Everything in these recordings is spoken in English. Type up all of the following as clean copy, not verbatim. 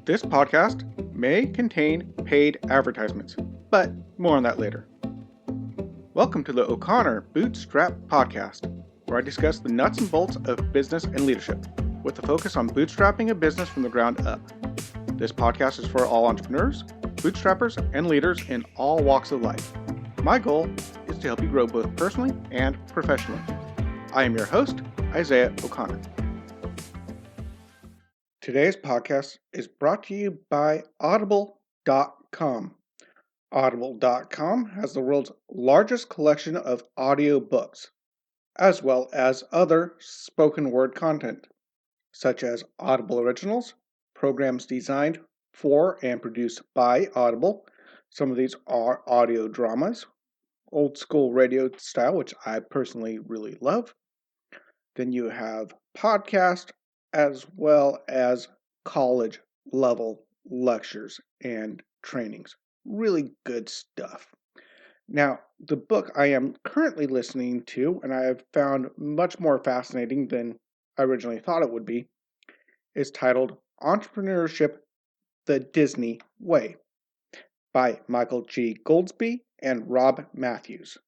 This podcast may contain paid advertisements, but more on that later. Welcome to the O'Connor Bootstrap podcast, where I discuss the nuts and bolts of business and leadership, with a focus on bootstrapping a business from the ground up. This podcast is for all entrepreneurs, bootstrappers, and leaders in all walks of life. My goal is to help you grow both personally and professionally. I am your host, Isaiah O'Connor. Today's podcast is brought to you by Audible.com. Audible.com has the world's largest collection of audiobooks, as well as other spoken word content, such as Audible Originals, programs designed for and produced by Audible. Some of these are audio dramas, old school radio style, which I personally really love. Then you have podcast, as well as college level lectures and trainings. Really good stuff. Now, the book I am currently listening to, and I have found much more fascinating than I originally thought it would be, is titled Entrepreneurship the Disney Way by Michael G. Goldsby and Rob Matthews.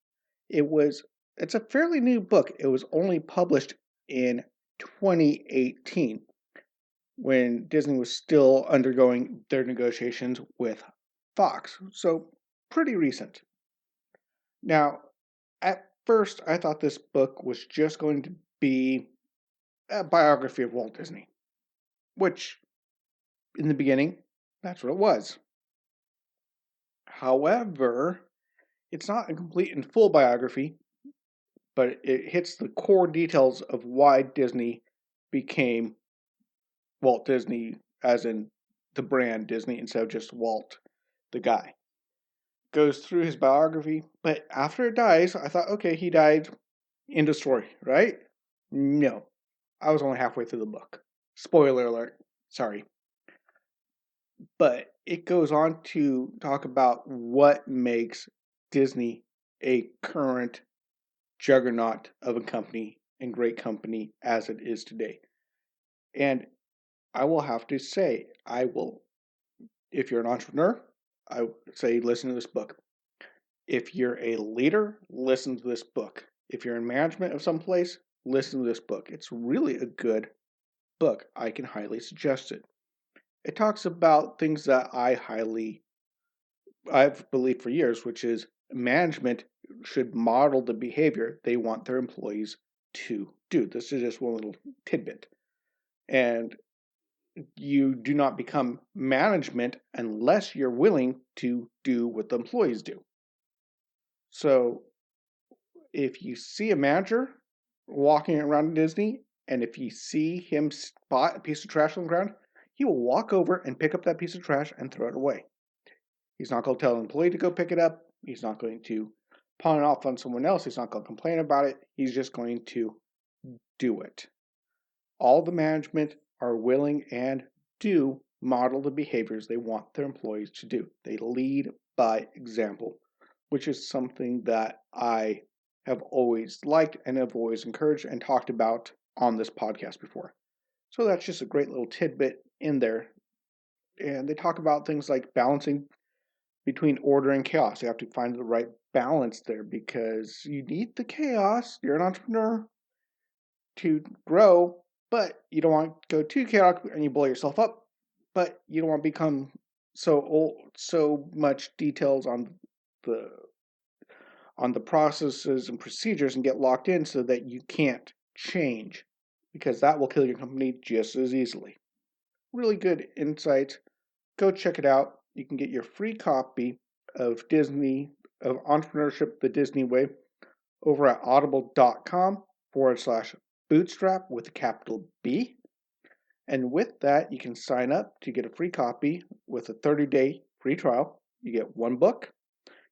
It's a fairly new book. It was only published in 2018 when Disney was still undergoing their negotiations with Fox. So pretty recent. Now, at first, I thought this book was just going to be a biography of Walt Disney, which in the beginning, that's what it was. However, it's not a complete and full biography, but it hits the core details of why Disney became Walt Disney, as in the brand Disney, instead of just Walt, the guy. Goes through his biography, but after it dies, I thought, okay, he died, end of story, right? No. I was only halfway through the book. Spoiler alert, sorry. But it goes on to talk about what makes Disney a current juggernaut of a company and great company as it is today. And I will have to say, if you're an entrepreneur, I would say listen to this book. If you're a leader, listen to this book. If you're in management of some place, listen to this book. It's really a good book. I can highly suggest it. It talks about things that I've believed for years, which is management should model the behavior they want their employees to do. This is just one little tidbit. And you do not become management unless you're willing to do what the employees do. So if you see a manager walking around Disney, and if you see him spot a piece of trash on the ground, he will walk over and pick up that piece of trash and throw it away. He's not going to tell an employee to go pick it up. He's not going to pawn it off on someone else. He's not going to complain about it. He's just going to do it. All the management are willing and do model the behaviors they want their employees to do. They lead by example, which is something that I have always liked and have always encouraged and talked about on this podcast before. So that's just a great little tidbit in there. And they talk about things like balancing between order and chaos. You have to find the right balance there because you need the chaos. You're an entrepreneur to grow, but you don't want to go too chaotic and you blow yourself up. But you don't want to become so much details on the processes and procedures and get locked in so that you can't change, because that will kill your company just as easily. Really good insight. Go check it out. You can get your free copy of Entrepreneurship the Disney Way over at audible.com/bootstrap with a capital B. And with that, you can sign up to get a free copy with a 30-day free trial. You get one book,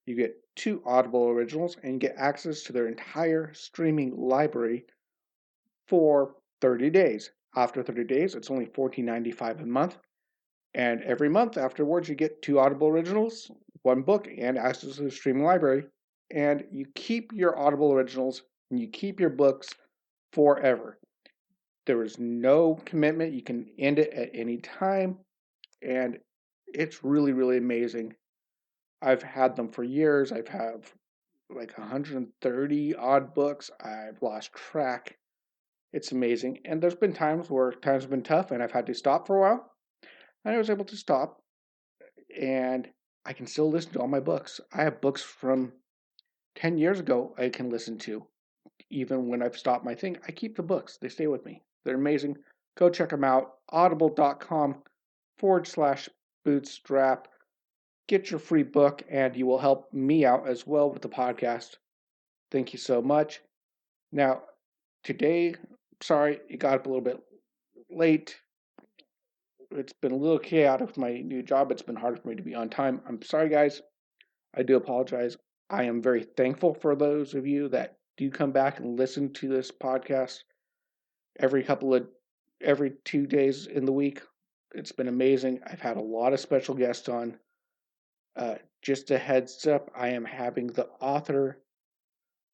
you get 2 Audible originals, and you get access to their entire streaming library for 30 days. After 30 days, it's only $14.95 a month. And every month afterwards, you get 2 Audible originals, 1 book, and access to the streaming library. And you keep your Audible originals and you keep your books forever. There is no commitment. You can end it at any time. and it's really, really amazing. I've had them for years. I've had like 130 odd books. I've lost track. It's amazing. And there's been times where times have been tough and I've had to stop for a while. And I was able to stop and I can still listen to all my books. I have books from 10 years ago I can listen to. Even when I've stopped my thing, I keep the books. They stay with me. They're amazing. Go check them out. Audible.com/bootstrap. Get your free book and you will help me out as well with the podcast. Thank you so much. Now, today, sorry, it got up a little bit late. It's been a little chaotic with my new job. It's been hard for me to be on time. I'm sorry, guys. I do apologize. I am very thankful for those of you that do come back and listen to this podcast every 2 days in the week. It's been amazing. I've had a lot of special guests on. Just a heads up, I am having the author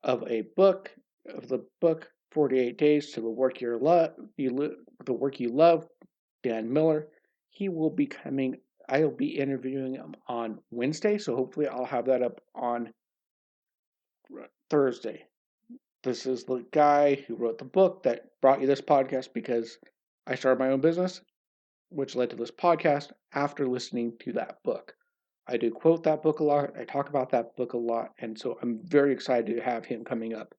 of the book 48 Days to the Work You Love, Dan Miller. He will be coming. I'll be interviewing him on Wednesday, so hopefully I'll have that up on Thursday. This is the guy who wrote the book that brought you this podcast because I started my own business, which led to this podcast after listening to that book. I do quote that book a lot. I talk about that book a lot. And so I'm very excited to have him coming up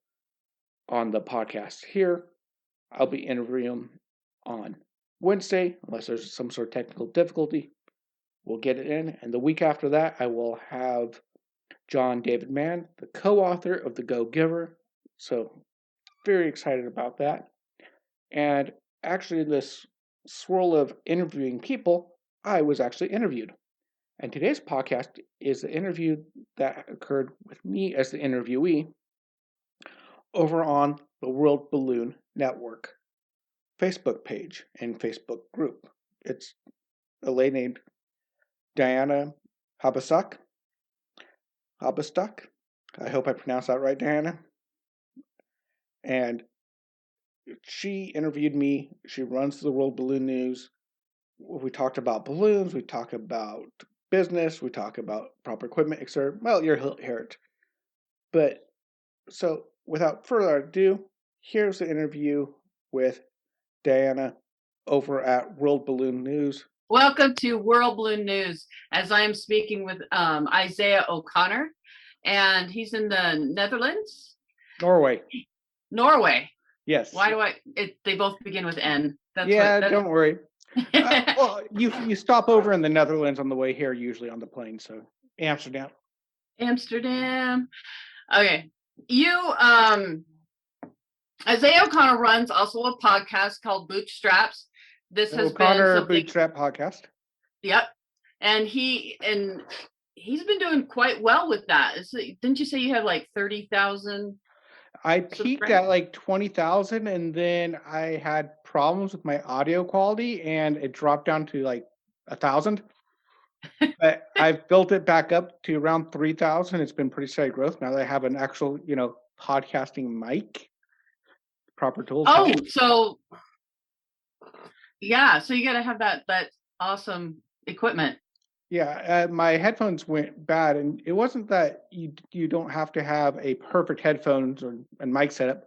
on the podcast here. I'll be interviewing him on Wednesday, unless there's some sort of technical difficulty. We'll get it in. And the week after that, I will have John David Mann, the co-author of The Go-Giver. So very excited about that. And actually, this swirl of interviewing people, I was actually interviewed. And today's podcast is the interview that occurred with me as the interviewee over on the World Balloon Network Facebook page and Facebook group. It's a lady named Diana Habostak. I hope I pronounced that right, Diana. And she interviewed me. She runs the World Balloon News. We talked about balloons. We talk about business. We talk about proper equipment, etc. Well, you'll hear it. But so without further ado, here's the interview with Diana over at World Balloon News. Welcome to World Balloon News, as I am speaking with Isaiah O'Connor, and he's in the Netherlands? Norway. Yes. Why do they both begin with N. Don't worry. Well, you stop over in the Netherlands on the way here, usually on the plane, so Amsterdam. Okay. You, Isaiah O'Connor runs also a podcast called Bootstraps. This has O'Connor Bootstrap podcast. Yep. And he's been doing quite well with that. Didn't you say you have like 30,000? I peaked at like 20,000 and then I had problems with my audio quality and it dropped down to like 1,000. But I've built it back up to around 3,000. It's been pretty steady growth. Now that I have an actual, podcasting mic, proper tools. Oh, so you got to have that awesome equipment. Yeah, my headphones went bad, and it wasn't that you don't have to have a perfect headphones and mic setup,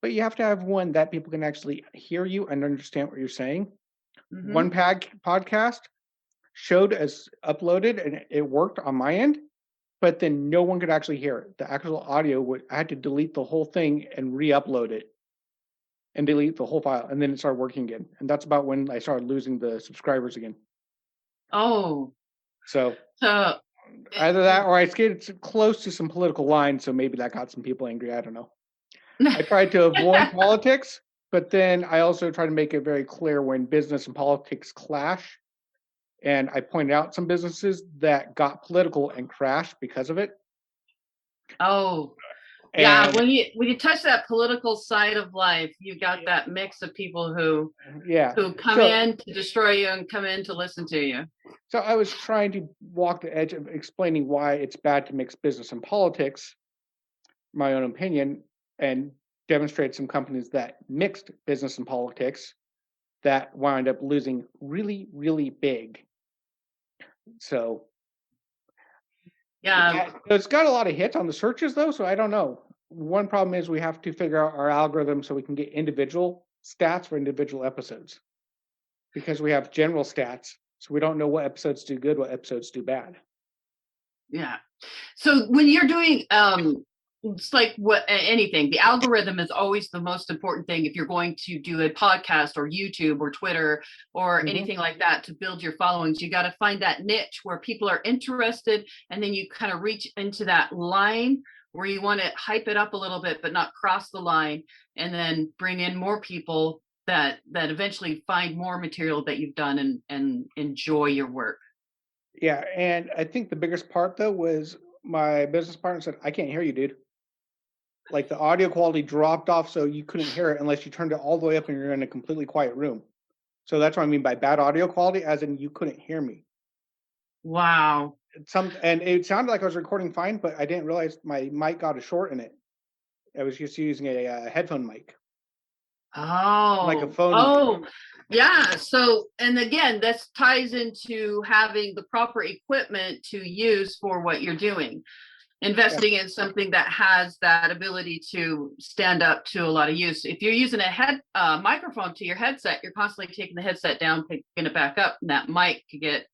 but you have to have one that people can actually hear you and understand what you're saying. Mm-hmm. One podcast showed as uploaded, and it worked on my end, but then no one could actually hear it. The actual audio I had to delete the whole thing and re-upload it, and delete the whole file, and then it started working again. And that's about when I started losing the subscribers again. Oh. So either that or I skated close to some political lines, so maybe that got some people angry. I don't know. I tried to avoid politics, but then I also try to make it very clear when business and politics clash. And I pointed out some businesses that got political and crashed because of it. Oh. Yeah, when you touch that political side of life, you got that mix of people who come in to destroy you and come in to listen to you. So I was trying to walk the edge of explaining why it's bad to mix business and politics, my own opinion, and demonstrate some companies that mixed business and politics that wound up losing really, really big. So yeah, it's got a lot of hits on the searches though, so I don't know. One problem is we have to figure out our algorithm so we can get individual stats for individual episodes, because we have general stats, so we don't know what episodes do good, what episodes do bad. Yeah. So when you're doing it's like anything, the algorithm is always the most important thing if you're going to do a podcast or YouTube or Twitter or anything like that to build your followings. You got to find that niche where people are interested, and then you kind of reach into that line where you want to hype it up a little bit but not cross the line, and then bring in more people that eventually find more material that you've done and enjoy your work. Yeah, and I think the biggest part though was my business partner said, "I can't hear you, dude." Like the audio quality dropped off, so you couldn't hear it unless you turned it all the way up and you're in a completely quiet room. So that's what I mean by bad audio quality, as in you couldn't hear me. Wow. And it sounded like I was recording fine, but I didn't realize my mic got a short in it. I was just using a headphone mic. Oh, like a phone mic. Yeah. So, and again, this ties into having the proper equipment to use for what you're doing. Investing in something that has that ability to stand up to a lot of use. If you're using a microphone to your headset, you're constantly taking the headset down, picking it back up, and that mic could get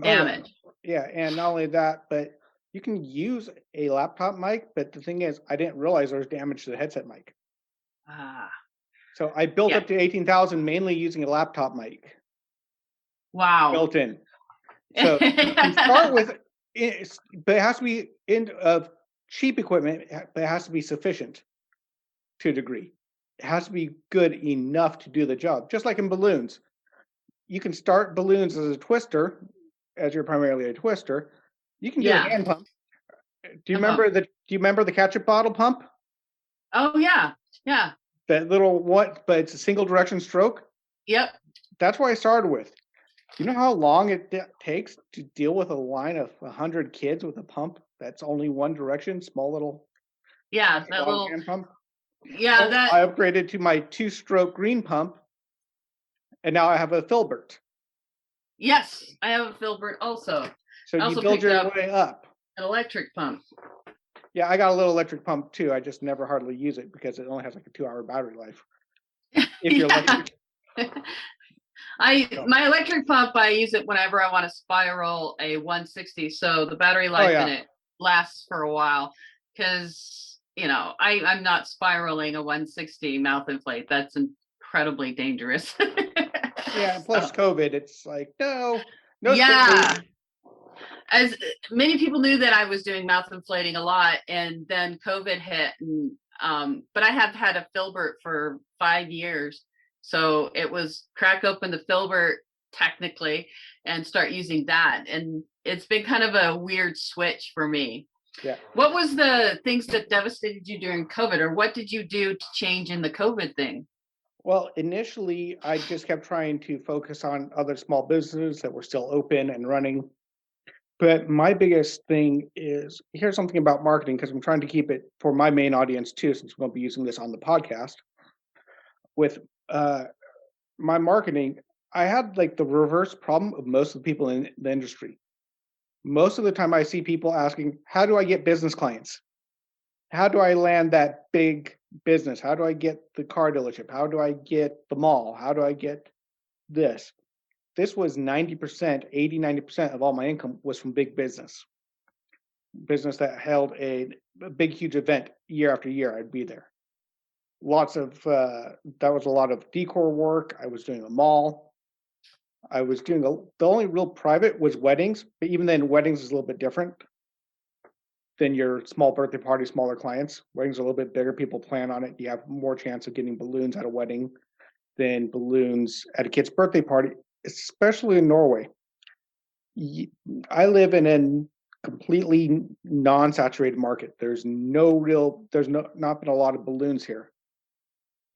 damaged. Yeah, and not only that, but you can use a laptop mic, but the thing is, I didn't realize there was damage to the headset mic. So I built up to 18,000 mainly using a laptop mic. Wow. Built in. So you can start with it, but it has to be cheap equipment, but it has to be sufficient to a degree. It has to be good enough to do the job. Just like in balloons. You can start balloons as a twister, as you're primarily a twister. You can do a hand pump. Do you remember the ketchup bottle pump? Oh yeah. Yeah. That little but it's a single direction stroke? Yep. That's what I started with. You know how long it takes to deal with a line of 100 kids with a pump that's only one direction, small little that little hand pump? Yeah, so I upgraded to my 2-stroke green pump, and now I have a filbert. Yes, I have a filbert also. So you build your way up. An electric pump. Yeah, I got a little electric pump too. I just never hardly use it because it only has like a 2-hour battery life. If you're lucky. My electric pump, I use it whenever I want to spiral a 160, so the battery life in it lasts for a while, because I'm not spiraling a 160 mouth inflate. That's incredibly dangerous. Yeah, plus COVID, it's like no. Yeah. As many people knew that I was doing mouth inflating a lot, and then COVID hit, and but I have had a filbert for 5 years. So it was crack open the filbert technically and start using that. And it's been kind of a weird switch for me. Yeah. What was the things that devastated you during COVID, or what did you do to change in the COVID thing? Well, initially, I just kept trying to focus on other small businesses that were still open and running. But my biggest thing is, here's something about marketing, because I'm trying to keep it for my main audience too, since we're going to be using this on the podcast. With my marketing, I had like the reverse problem of most of the people in the industry. Most of the time I see people asking, how do I get business clients? How do I land that big business? How do I get the car dealership? How do I get the mall? How do I get this? This was 90%, 80, 90% of all my income was from big business. Business that held a big, huge event year after year, I'd be there. That was a lot of decor work. I was doing a mall. I was doing the only real private was weddings, but even then weddings is a little bit different than your small birthday party, smaller clients. Weddings are a little bit bigger. People plan on it. You have more chance of getting balloons at a wedding than balloons at a kid's birthday party, especially in Norway. I live in a completely non-saturated market. There's not been a lot of balloons here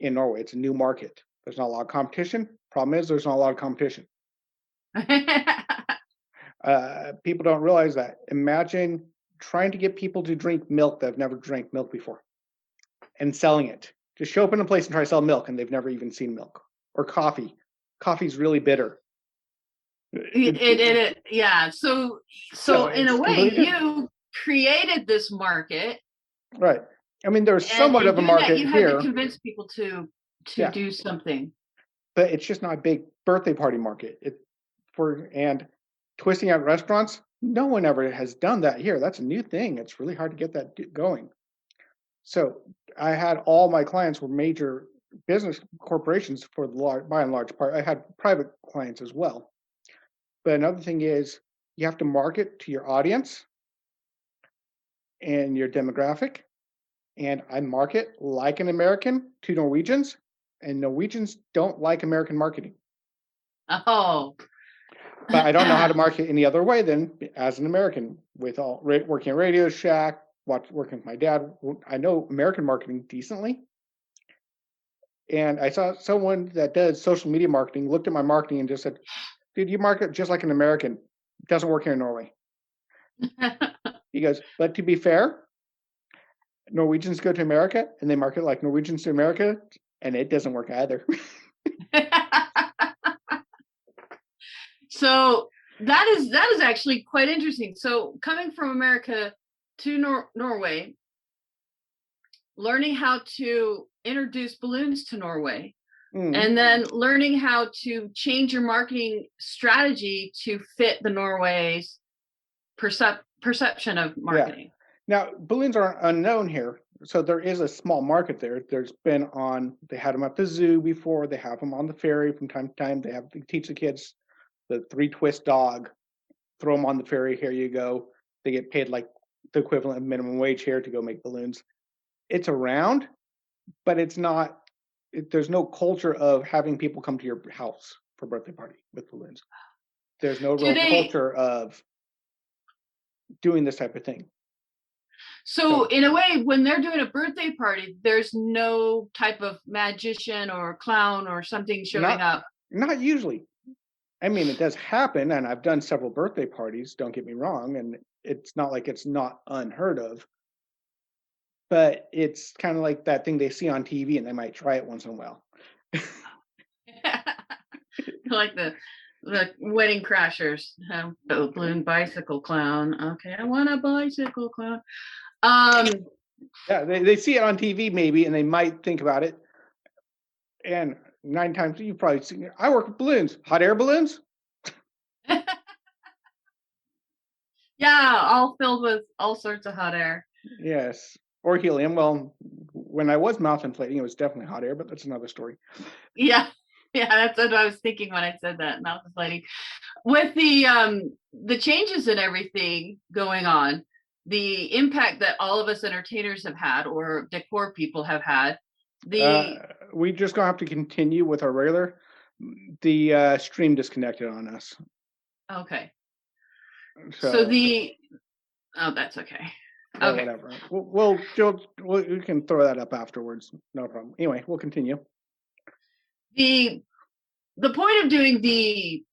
in Norway. It's a new market. There's not a lot of competition. Problem is, there's not a lot of competition. People don't realize that. Imagine trying to get people to drink milk that have never drank milk before and selling it. Just show up in a place and try to sell milk, and they've never even seen milk. Or coffee. Coffee's really bitter. Yeah. So So in a it's way, completely different. you created this market, Right. I mean, there's and somewhat in of a doing that, market you had to here. convince people to Yeah, do something. but it's just not a big birthday party market. And twisting out restaurants, no one ever has done that here. That's a new thing. It's really hard to get that going. So I had all my clients were major business corporations for the large, by and large part. I had private clients as well. But another thing is you have to market to your audience and your demographic. And I market like an American to Norwegians, and Norwegians don't like American marketing. Oh. But I don't know how to market any other way than as an American with all working at Radio Shack, working with my dad. I know American marketing decently. And I saw someone that does social media marketing looked at my marketing and just said, dude, you market just like an American. It doesn't work here in Norway. He goes, but to be fair, Norwegians go to America and they market like Norwegians to America, and it doesn't work either. So that is actually quite interesting. So coming from America to Norway, learning how to introduce balloons to Norway, and then learning how to change your marketing strategy to fit the Norway's perception of marketing. Yeah. Now, balloons are unknown here, so there is a small market there. They had them at the zoo before, they have them on the ferry from time to time. They teach the kids the 3-twist dog, throw them on the ferry, here you go. They get paid like the equivalent of minimum wage here to go make balloons. It's around, but it's not, there's no culture of having people come to your house for a birthday party with balloons. There's no real culture of doing this type of thing. So in a way, when they're doing a birthday party, there's no type of magician or clown or something showing up. Not usually. I mean, it does happen, and I've done several birthday parties, don't get me wrong, and it's not like it's not unheard of. But it's kind of like that thing they see on TV, and they might try it once in a while. Like the wedding crashers, balloon bicycle clown. Okay, I want a bicycle clown. Yeah, they see it on TV maybe, and they might think about it. And 9 times you've probably seen it. I work with balloons, hot air balloons. Yeah, all filled with all sorts of hot air. Yes, or helium. Well, when I was mouth inflating, it was definitely hot air, but that's another story. Yeah, that's what I was thinking when I said that, mouth inflating. With the changes and everything going on, the impact that all of us entertainers have had, or decor people have had, we just gonna have to continue with our regular. The stream disconnected on us. Okay. So that's okay. Okay. Whatever. We can throw that up afterwards. No problem. Anyway, we'll continue. The point of doing the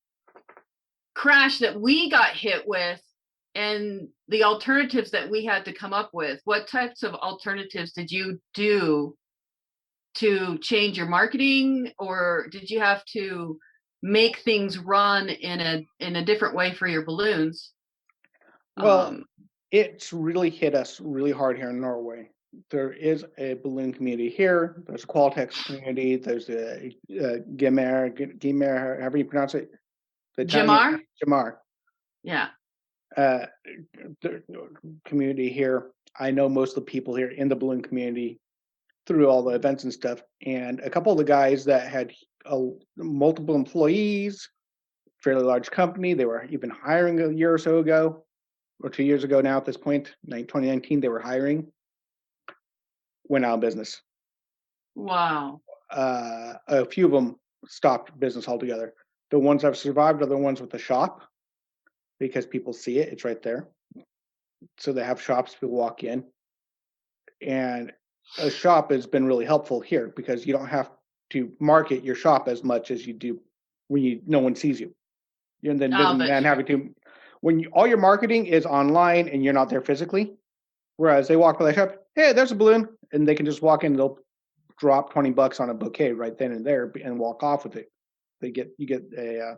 crash that we got hit with and the alternatives that we had to come up with, what types of alternatives did you do to change your marketing, or did you have to make things run in a different way for your balloons? Well, it's really hit us really hard here in Norway. There is a balloon community here. There's a Qualtex community. There's a Gimmer, however you pronounce it. Jamar. Yeah. Community here. I know most of the people here in the balloon community through all the events and stuff. And a couple of the guys that had multiple employees, fairly large company, they were even hiring a year or so ago, or 2 years ago now at this point, 2019, they were hiring, went out of business. Wow. A few of them stopped business altogether. The ones that have survived are the ones with the shop, because people see it, it's right there. So they have shops, people walk in. And a shop has been really helpful here because you don't have to market your shop as much as you do when no one sees you. You're then having to, when all your marketing is online and you're not there physically. Whereas they walk by the shop, hey, there's a balloon, and they can just walk in, they'll drop $20 on a bouquet right then and there and walk off with it. You get a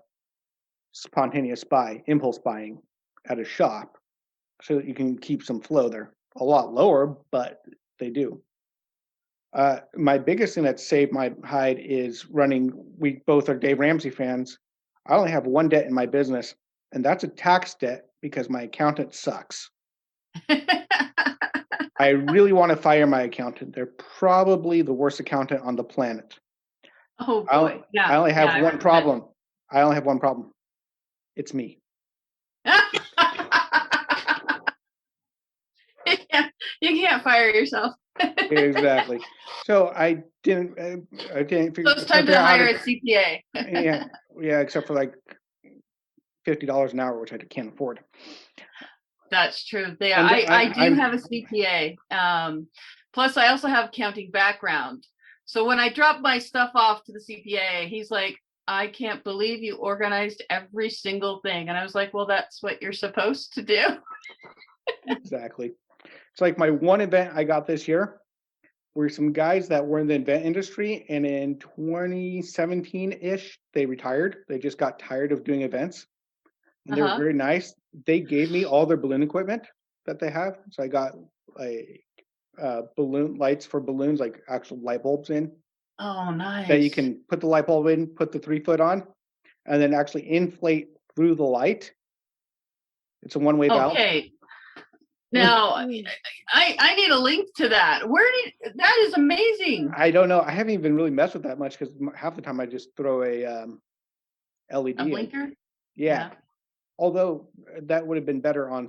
spontaneous impulse buying at a shop so that you can keep some flow there. A lot lower, but they do. My biggest thing that saved my hide is running. We both are Dave Ramsey fans. I only have one debt in my business, and that's a tax debt because my accountant sucks. I really want to fire my accountant. They're probably the worst accountant on the planet. Oh boy. Yeah. I only have one problem. I only have one problem. It's me. You can't fire yourself. Exactly. So I didn't figure. So it's time to hire a CPA. Yeah, except for like $50 an hour, which I can't afford. That's true. I do have a CPA. Plus, I also have accounting background. So when I drop my stuff off to the CPA, he's like, I can't believe you organized every single thing. And I was like, well, that's what you're supposed to do. Exactly. It's like my one event I got this year were some guys that were in the event industry, and in 2017-ish, they retired. They just got tired of doing events. And they were very nice. They gave me all their balloon equipment that they have. So I got like balloon lights for balloons, like actual light bulbs in. Oh, nice. That you can put the light bulb in, put the 3-foot on, and then actually inflate through the light. It's a one-way valve. Okay. Now, I need a link to that. That is amazing. I don't know. I haven't even really messed with that much because half the time I just throw a LED. A blinker? Yeah. Although that would have been better on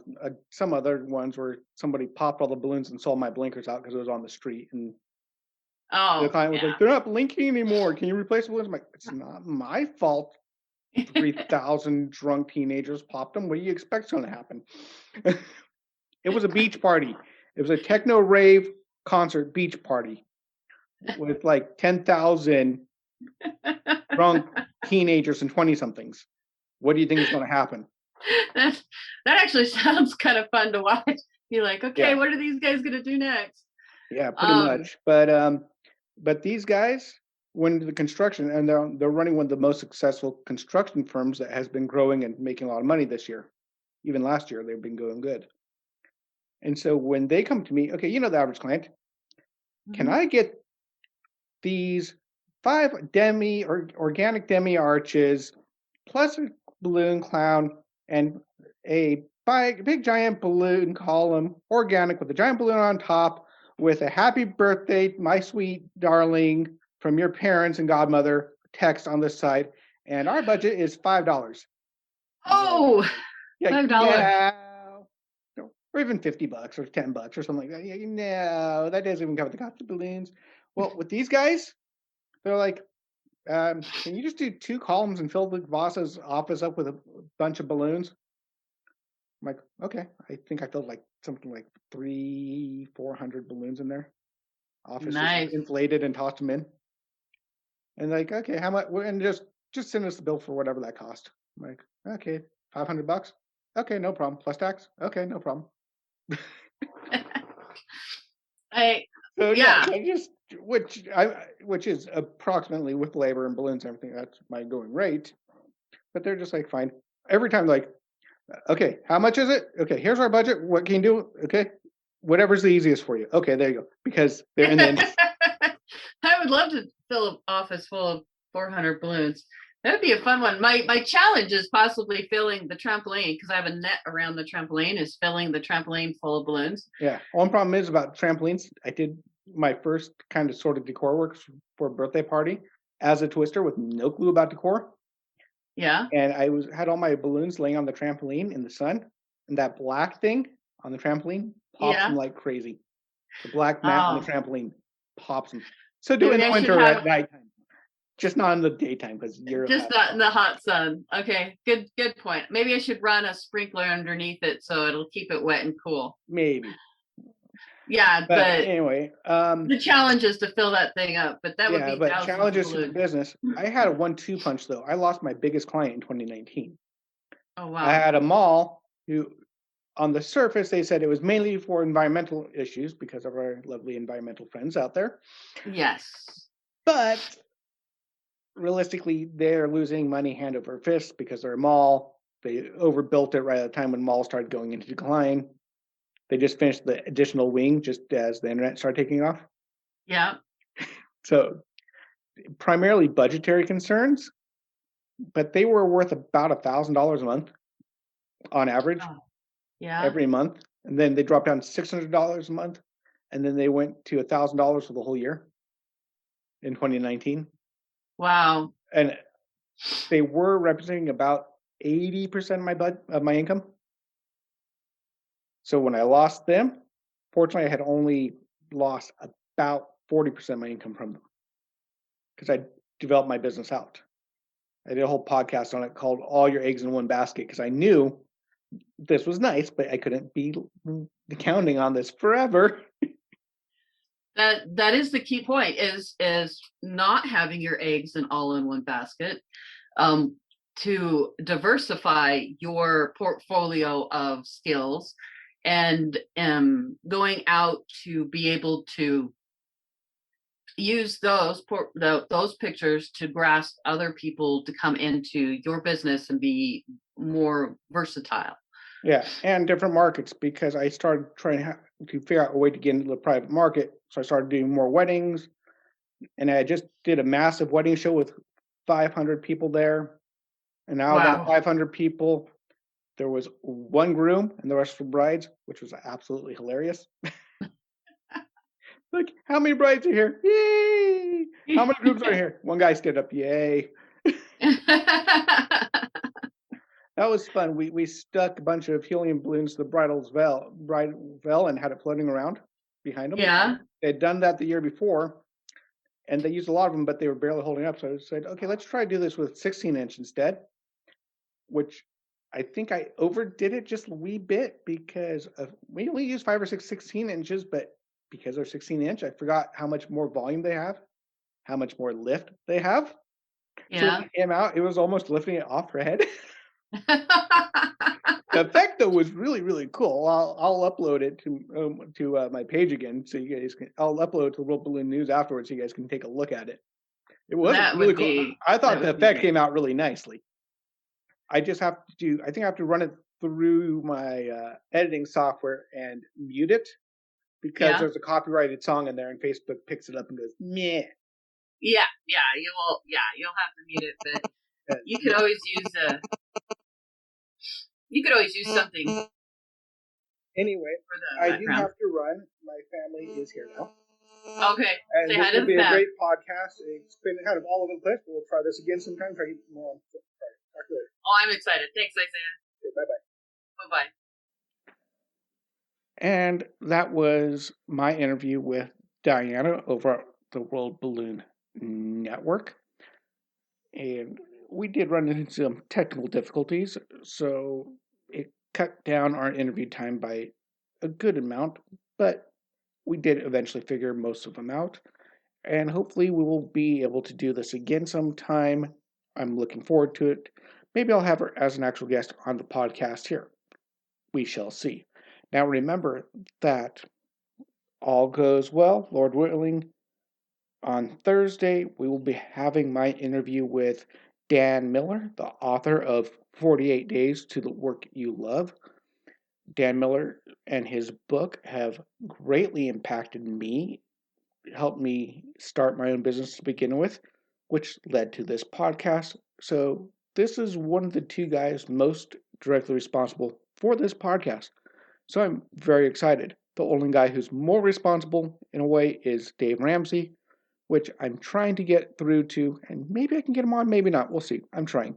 some other ones where somebody popped all the balloons and sold my blinkers out because it was on the street. And the client was like, they're not blinking anymore. Can you replace the balloons? I'm like, it's not my fault. 3,000 drunk teenagers popped them. What do you expect's going to happen? It was a beach party. It was a techno rave concert beach party with like 10,000 drunk teenagers and 20-somethings. What do you think is going to happen? That actually sounds kind of fun to watch. Be like, okay, what are these guys going to do next? Yeah, pretty much. But these guys went into the construction, and they're running one of the most successful construction firms that has been growing and making a lot of money this year. Even last year, they've been going good. And so when they come to me, okay, you know the average client, can I get these 5 organic demi arches plus a balloon clown and a big giant balloon column, organic, with a giant balloon on top, with a happy birthday, my sweet darling, from your parents and godmother text on this side, and our budget is $5. Oh, $5. Yeah. Or even $50 or $10 or something like that. Yeah, no, that doesn't even cover the cost of balloons. Well, with these guys, they're like, can you just do 2 columns and fill the boss's office up with a bunch of balloons? I'm like, okay. I think I filled like something like 300-400 balloons in there. Office just inflated and tossed them in. And like, okay, how much? And just send us the bill for whatever that cost. I'm like, okay, $500. Okay, no problem. Plus tax. Okay, no problem. Which is approximately with labor and balloons and everything. That's my going rate. But they're just like, fine. Every time, like, okay, how much is it? Okay, here's our budget. What can you do? Okay, whatever's the easiest for you. Okay, there you go. Because they're in the. I would love to fill an office full of 400 balloons. That would be a fun one. My challenge is possibly filling the trampoline, because I have a net around the trampoline, is filling the trampoline full of balloons. Yeah. One problem is about trampolines. I did my first kind of sort of decor work for a birthday party as a twister with no clue about decor. Yeah. And I had all my balloons laying on the trampoline in the sun, and that black thing on the trampoline pops them like crazy. The black mat on the trampoline pops them. So do it in the winter at nighttime. Just not in the daytime, because you're just not in the hot sun. Okay, good point. Maybe I should run a sprinkler underneath it so it'll keep it wet and cool. Maybe. Yeah, but anyway, the challenge is to fill that thing up. But that would be but challenges to the business. I had a 1-2 punch though. I lost my biggest client in 2019. Oh wow! I had a mall who, on the surface, they said it was mainly for environmental issues because of our lovely environmental friends out there. Yes, but realistically, they're losing money hand over fist because they're a mall. They overbuilt it right at the time when malls started going into decline. They just finished the additional wing just as the internet started taking off. Yeah. So primarily budgetary concerns, but they were worth about $1,000 a month on average Oh, yeah. every month. And then they dropped down to $600 a month. And then they went to $1,000 for the whole year in 2019. Wow. And they were representing about 80% of my income. So when I lost them, fortunately, I had only lost about 40% of my income from them because I developed my business out. I did a whole podcast on it called All Your Eggs in One Basket because I knew this was nice, but I couldn't be counting on this forever. That is the key point, is not having your eggs all in one basket, to diversify your portfolio of skills, and going out to be able to use those pictures to grasp other people to come into your business and be more versatile. Yeah, and different markets because I started trying to figure out a way to get into the private market. So I started doing more weddings, and I just did a massive wedding show with 500 people there. And out of that Wow. 500 people, there was one groom and the rest were brides, which was absolutely hilarious. Like, how many brides are here? Yay! How many grooms are here? One guy stood up, yay. That was fun. We stuck a bunch of helium balloons to the bridal veil and had it floating around behind them. Yeah. They'd done that the year before, and they used a lot of them, but they were barely holding up. So I said, okay, let's try to do this with 16-inch instead, which I think I overdid it just a wee bit because we only use 5 or 6 16 inches, but because they're 16-inch, I forgot how much more volume they have, how much more lift they have. So when Yeah. it came out, it was almost lifting it off her head. The effect though was really, really cool. I'll upload it to my page again, so you guys can. I'll upload it to World Balloon News afterwards, so you guys can take a look at it. It was That really would cool. be I that thought the would be effect great. came out really nicely. I just have to. I think I have to run it through my editing software and mute it because Yeah. there's a copyrighted song in there, and Facebook picks it up and goes meh. Yeah, you'll have to mute it, but you could always use something Anyway, for the I do background. have to run. My family is here now. Okay. And Say this hi to will the be a fam. great podcast. It's been kind of all over the place, but we'll try this again sometime. Try to get more on. Talk to you later. Oh, I'm excited. Thanks, Isaiah. Okay, bye-bye. Bye-bye. And that was my interview with Diana over at the World Balloon Network. And we did run into some technical difficulties, so it cut down our interview time by a good amount, but we did eventually figure most of them out. And hopefully, we will be able to do this again sometime. I'm looking forward to it. Maybe I'll have her as an actual guest on the podcast here. We shall see. Now, remember that all goes well, Lord willing. On Thursday, we will be having my interview with Dan Miller, the author of 48 Days to the Work You Love. Dan Miller and his book have greatly impacted me, helped me start my own business to begin with, which led to this podcast. So, this is one of the two guys most directly responsible for this podcast. So, I'm very excited. The only guy who's more responsible in a way is Dave Ramsey, which I'm trying to get through to, and maybe I can get him on, maybe not. We'll see. I'm trying.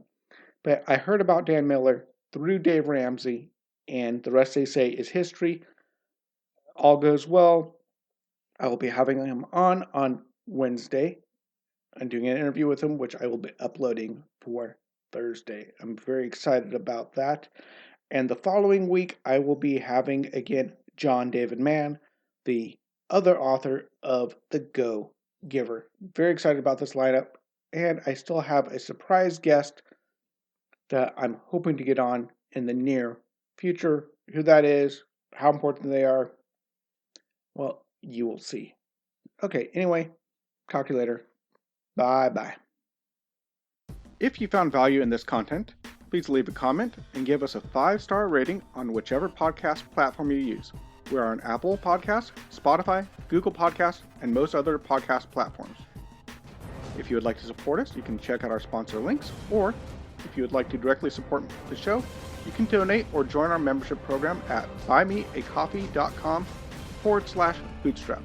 But I heard about Dan Miller through Dave Ramsey, and the rest they say is history. All goes well. I will be having him on Wednesday. I'm doing an interview with him, which I will be uploading for Thursday. I'm very excited about that. And the following week, I will be having again John David Mann, the other author of The Go Giver. Very excited about this lineup. And I still have a surprise guest that I'm hoping to get on in the near future. Who that is, how important they are, well, you will see. Okay, anyway, talk to you later. Bye bye. If you found value in this content, please leave a comment and give us a 5-star rating on whichever podcast platform you use. We are on Apple Podcasts, Spotify, Google Podcasts, and most other podcast platforms. If you would like to support us, you can check out our sponsor links, or if you would like to directly support the show, you can donate or join our membership program at buymeacoffee.com/bootstrap.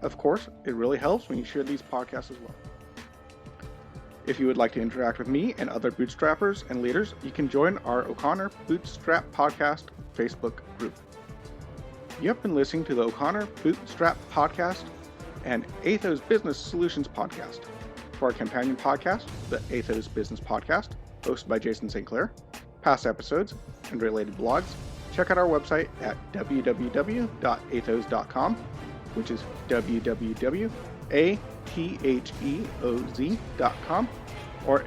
Of course, it really helps when you share these podcasts as well. If you would like to interact with me and other bootstrappers and leaders, you can join our O'Connor Bootstrap Podcast Facebook group. You have been listening to the O'Connor Bootstrap Podcast and Atheoz Business Solutions Podcast. For our companion podcast, the Atheoz Business Podcast, hosted by Jason St. Clair, past episodes, and related blogs, check out our website at www.atheoz.com, which is www.atheoz.com, or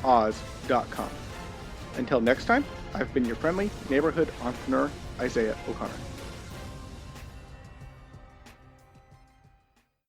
theoz.com. Until next time, I've been your friendly neighborhood entrepreneur, Isaiah O'Connor.